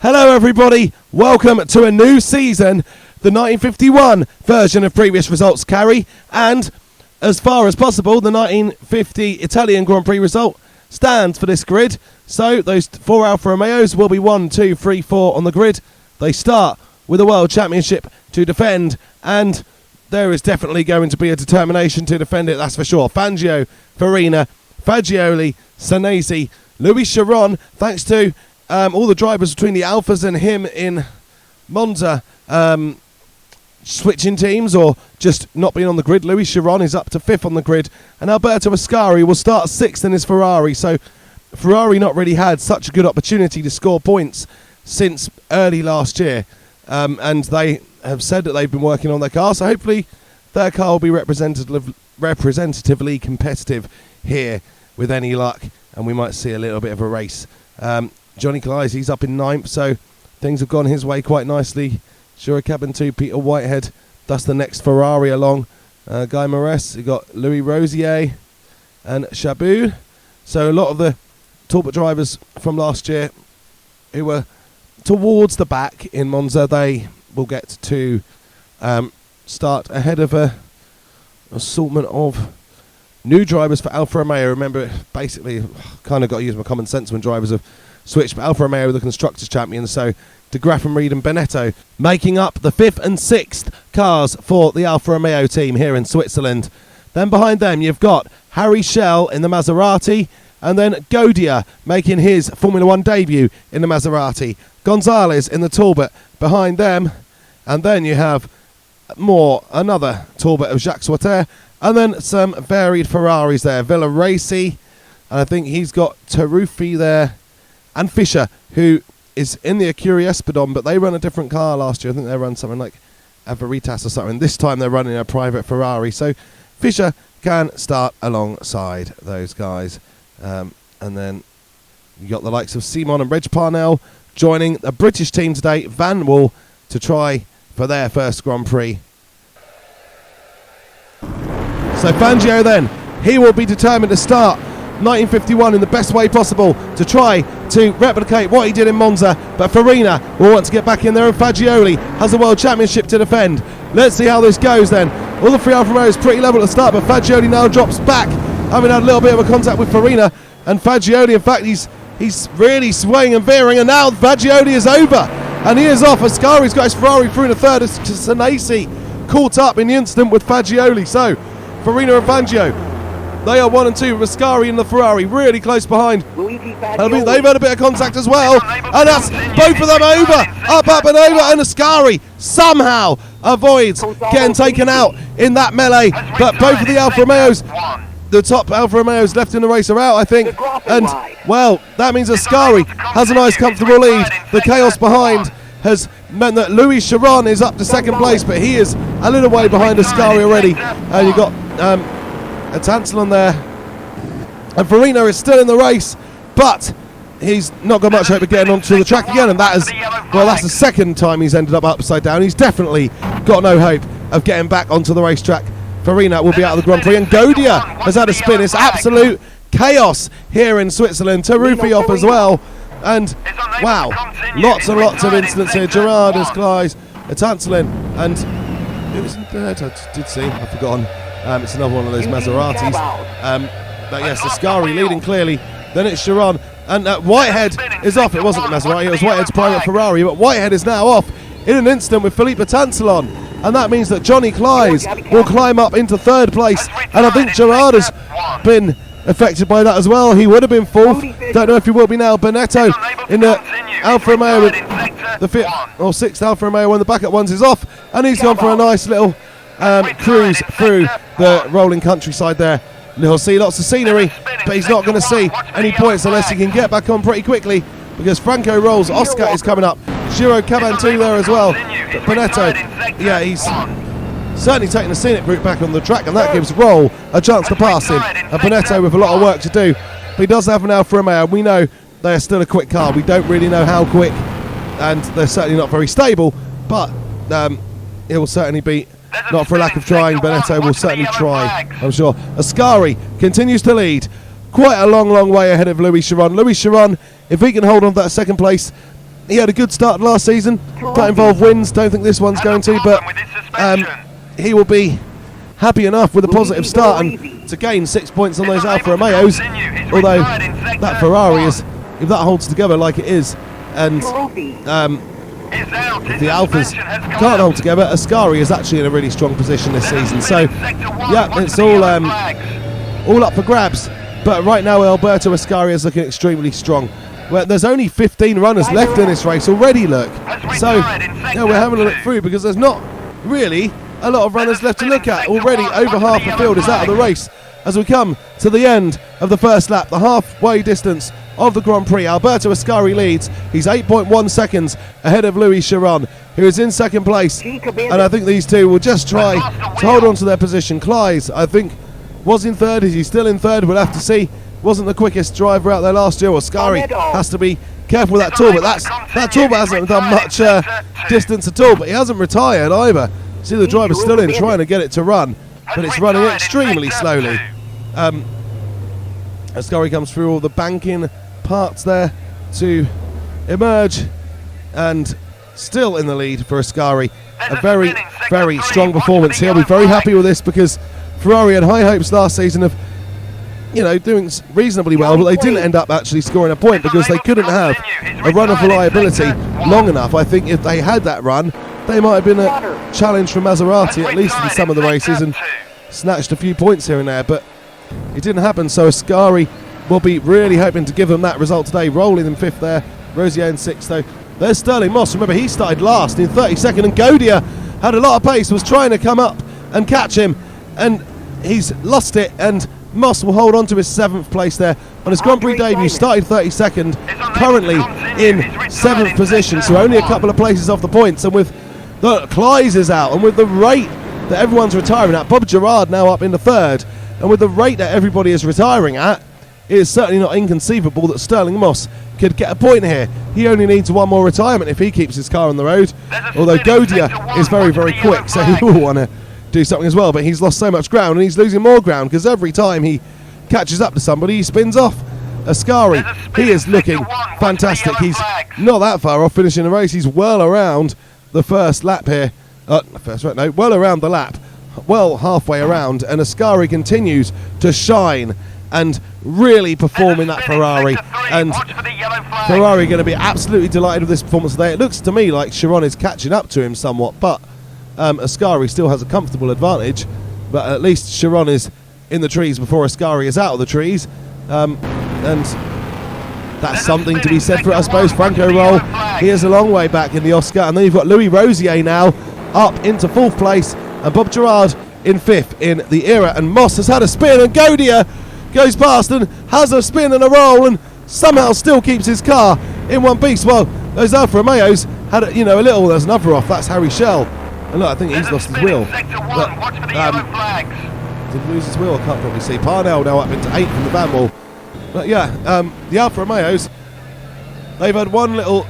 Hello everybody, welcome to a new season, the 1951 version of previous results carry, and as far as possible the 1950 Italian Grand Prix result stands for this grid. So those 4 Alfa Romeos will be 1, 2, 3, 4 on the grid. They start with a World Championship to defend, and there is definitely going to be a determination to defend it, that's for sure. Fangio, Farina, Fagioli, Sanesi, louischiron, thanks to all the drivers between the Alphas and him in Monza switching teams or just not being on the grid. Louischiron is up to 5th on the grid, and albertoascari will start 6th in his Ferrari. So Ferrari not really had such a good opportunity to score points since early last year, and they have said that they've been working on their car, so hopefully their car will be representatively competitive here with any luck, and we might see a little bit of a race. Johnny Clyde, he's up in 9th, so things have gone his way quite nicely. Shura Cabin 2, Peter Whitehead, that's the next Ferrari along. Guy Mares, you got louisrosier and Chabu. So a lot of the Talbot drivers from last year who were towards the back in Monza, they will get to start ahead of a assortment of new drivers for Alfa Romeo. Remember, basically, kind of got to use my common sense when drivers have switched, but Alfa Romeo are the Constructors' Champions, so De Graaf and Reed and Benetto making up the 5th and 6th cars for the Alfa Romeo team here in Switzerland. Then behind them you've got Harry Schell in the Maserati, and then Godia making his Formula 1 debut in the Maserati. Gonzalez in the Talbot behind them, and then you have another Talbot of Jacques Sauter, and then some varied Ferraris there. Villaraci, and I think he's got Taruffi there, and Fischer, who is in the Acura Espadon, but they run a different car last year. I think they run something like a Veritas or something. This time they're running a private Ferrari, so Fischer can start alongside those guys. And then you got the likes of Simon and Reg Parnell joining a British team today, Van Wall, to try for their first Grand Prix. So Fangio then, he will be determined to start 1951 in the best way possible to try to replicate what he did in Monza, but Farina will want to get back in there, and Fagioli has a World Championship to defend. Let's see how this goes then. All the 3 Alfa Romeos pretty level at the start, but Fagioli now drops back, having had a little bit of a contact with Farina, and Fagioli, in fact, he's really swaying and veering, and now Fagioli is over, and he is off. Ascari's got his Ferrari through in the third as Sanesi caught up in the incident with Fagioli. So Farina and Fangio, they are 1 and 2, with Ascari in the Ferrari really close behind. I mean, they've had a bit of contact as well, and that's both of them over, up and over, and Ascari somehow avoids getting taken out in that melee, but both of the Alfa Romeos, the top Alfa Romeos left in the race, are out, I think, and well, that means Ascari has a nice comfortable lead. The chaos behind has meant that louischiron is up to 2nd place, but he is a little way behind Ascari already, and you've got a Tantalon there, and Farina is still in the race, but he's not got much hope of getting onto the track again, and that is, well, that's the 2nd time he's ended up upside down. He's definitely got no hope of getting back onto the racetrack. Farina will be out of the Grand Prix, and Godia has had a spin. It's absolute chaos here in Switzerland. Taruffi off as well, and wow, lots and lots of incidents here. Gerard has Clyde, a Tantalon, and it was in third, I did see, I've forgotten. It's another one of those Maseratis. But yes, Ascari leading clearly. Then it's Chiron. And Whitehead is off. It wasn't the Maserati, it was Whitehead's private Ferrari. But Whitehead is now off in an instant with Philippe Tantalon. And that means that Johnny Clyde will climb up into 3rd place. And I think Gerard has been affected by that as well. He would have been 4th. Don't know if he will be now. Benetto in the Alfa Romeo with the 5th or 6th Alfa Romeo when the backup ones is off. And he's gone for a nice little cruise through the rolling countryside there. He'll see lots of scenery, but he's not going to see any points unless he can get back on pretty quickly, because Franco rolls. OSCA is coming up. Giro Cabantu there as well. But Benetto, yeah, he's certainly taking the scenic route back on the track, and that gives Roll a chance to pass him. And Benetto with a lot of work to do. But he does have an Alfa Romeo, and we know they are still a quick car. We don't really know how quick, and they're certainly not very stable, but it will certainly be not for a lack of trying. Benetto will certainly try, I'm sure. Ascari continues to lead, quite a long way ahead of louischiron. Louischiron, if he can hold on to that 2nd place, he had a good start last season. That involved wins. Don't think this one's going to, but he will be happy enough with a positive start and to gain 6 points on those Alfa Romeos. Although that Ferrari is, if that holds together like it is, and if the Alphas can't hold together, Ascari is actually in a really strong position this season. So yeah, it's all up for grabs. But right now Alberto Ascari is looking extremely strong. Well, there's only 15 runners left in this race already, look. So yeah, we're having a look through because there's not really a lot of runners left to look at. Already over half the field is out of the race as we come to the end of the first lap, the halfway distance of the Grand Prix. Alberto Ascari leads. He's 8.1 seconds ahead of louischiron, who is in second place. And I think these two will just try to hold on to their position. Klaes, I think, was in third. Is he still in third? We'll have to see. Wasn't the quickest driver out there last year. Ascari has to be careful with that Talbot. That Talbot hasn't done much distance at all, but he hasn't retired either. See, the driver's still in trying to get it to run, but it's running extremely slowly. Ascari comes through all the banking parts there to emerge, and still in the lead for Ascari. A very, very strong performance. He'll be very happy with this because Ferrari had high hopes last season of, you know, doing reasonably well, but they didn't end up actually scoring a point because they couldn't have a run of reliability long enough. I think if they had that run, they might have been a challenge for Maserati, at least in some of the races, and snatched a few points here and there, but it didn't happen. So Ascari will be really hoping to give them that result today. Rolling in fifth there, Rosier in sixth though. There's Sterling Moss. Remember, he started last in 32nd, and Godia had a lot of pace, was trying to come up and catch him, and he's lost it, and Moss will hold on to his 7th place there on his Grand Prix debut. Started 32nd, currently in 7th position, so only a couple of places off the points. And with the Klaes is out, and with the rate that everyone's retiring at, Bob Gerard now up into 3rd, and with the rate that everybody is retiring at, it is certainly not inconceivable that Sterling Moss could get a point here. He only needs one more retirement if he keeps his car on the road, although Godia is very, very quick, so he will want to do something as well, but he's lost so much ground, and he's losing more ground because every time he catches up to somebody, he spins off. Ascari, he is looking fantastic. He's not that far off finishing the race. He's well around the first lap here. Well around the lap, well halfway around, and Ascari continues to shine and really perform in that Ferrari, and Ferrari going to be absolutely delighted with this performance today. It looks to me like Chiron is catching up to him somewhat, but Ascari still has a comfortable advantage, but at least Chiron is in the trees before Ascari is out of the trees, and that's something to be said for it, I suppose. Francorol, he is a long way back in the OSCA, and then you've got louisrosier now up into 4th place, and Bob Gerard in 5th in the era, and Moss has had a spin, and Godia goes past and has a spin and a roll, and somehow still keeps his car in one piece. Well, those Alfa Romeos had a little, there's another off, that's Harry Schell, and look, I think he's lost his wheel. But, did he lose his wheel? I can't probably see. Parnell now up into 8th in the van wall. But yeah, the Alfa Romeos, they've had one little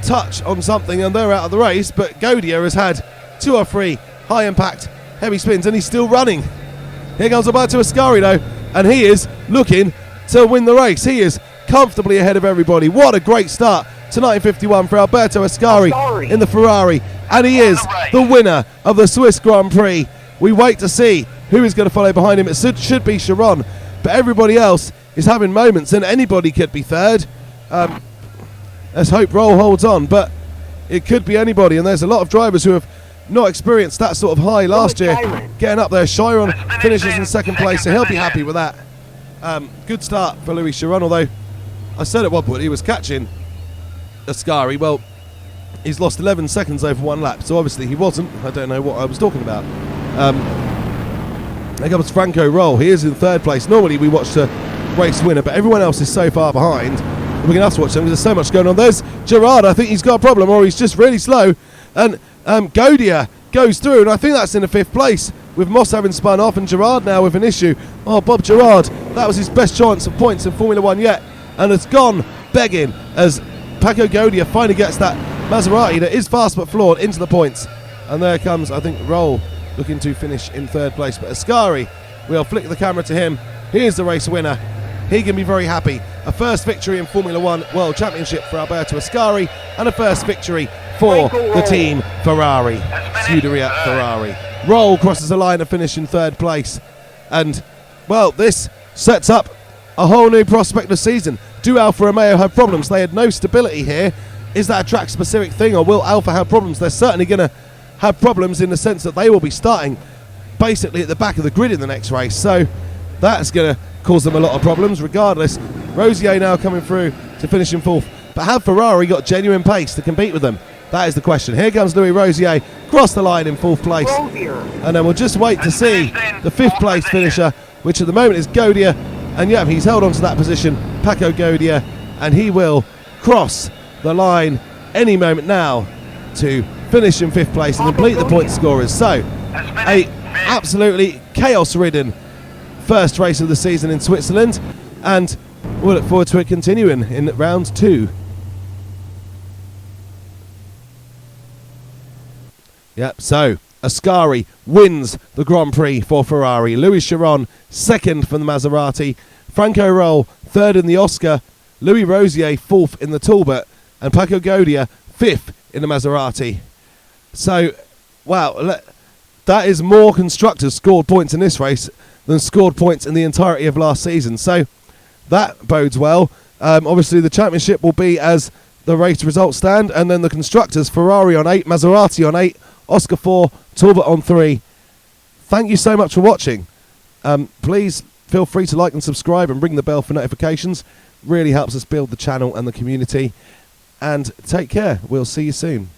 touch on something and they're out of the race, but Godia has had 2 or 3 high impact heavy spins and he's still running. Here comes Alberto Ascari though, and he is looking to win the race. He is comfortably ahead of everybody. What a great start to 1951 for Alberto Ascari in the Ferrari, and he is the winner of the Swiss Grand Prix. We wait to see who is going to follow behind him. It should be Chiron, but everybody else is having moments, and anybody could be 3rd. Let's hope Roll holds on, but it could be anybody, and there's a lot of drivers who have not experienced that sort of high last year getting up there. Chiron finishes in 2nd place, so he'll be happy with that. Good start for louischiron, although I said at one point he was catching Ascari. Well, he's lost 11 seconds over 1 lap, so obviously he wasn't. I don't know what I was talking about. There comes Francorol. He is in 3rd place. Normally we watch the race winner, but everyone else is so far behind we're going to have to watch them because there's so much going on. There's Gerard. I think he's got a problem, or he's just really slow, and Godia goes through, and I think that's in the 5th place with Moss having spun off and Gerard now with an issue. Oh, Bob Gerard, that was his best chance of points in Formula 1 yet, and it's gone begging as Pacogodia finally gets that Maserati that is fast but flawed into the points. And there comes, I think, Roll looking to finish in 3rd place, but Ascari, we'll flick the camera to him. He is the race winner. he can be very happy. A first victory in Formula 1 World Championship for Albertoascari, and a first victory for the team Ferrari. Scuderia Ferrari. Roll crosses the line to finish in third place. And, well, this sets up a whole new prospect of season. Do Alfa Romeo have problems? They had no stability here. Is that a track-specific thing, or will Alfa have problems? They're certainly going to have problems in the sense that they will be starting basically at the back of the grid in the next race. So that's going to cause them a lot of problems. Regardless, Rosier now coming through to finish in fourth. But have Ferrari got genuine pace to compete with them? That is the question. Here comes Louis Rosier, cross the line in fourth place. And then we'll just wait to see the fifth place finisher, which at the moment is Godia. And yeah, he's held on to that position, pacogodia, and he will cross the line any moment now to finish in fifth place and complete the point scorers. So, a absolutely chaos-ridden first race of the season in Switzerland, and we'll look forward to it continuing in round 2. Yep, so Ascari wins the Grand Prix for Ferrari. Louischiron second from the Maserati. Francorol third in the OSCA. Louis Rosier fourth in the Talbot. And pacogodia fifth in the Maserati. So, wow, that is more constructors scored points in this race than scored points in the entirety of last season. So that bodes well. Obviously, the championship will be as the race results stand, and then the constructors, Ferrari on 8, Maserati on 8, OSCA 4, Talbot on 3. Thank you so much for watching. Please feel free to like and subscribe and ring the bell for notifications. Really helps us build the channel and the community. And take care. We'll see you soon.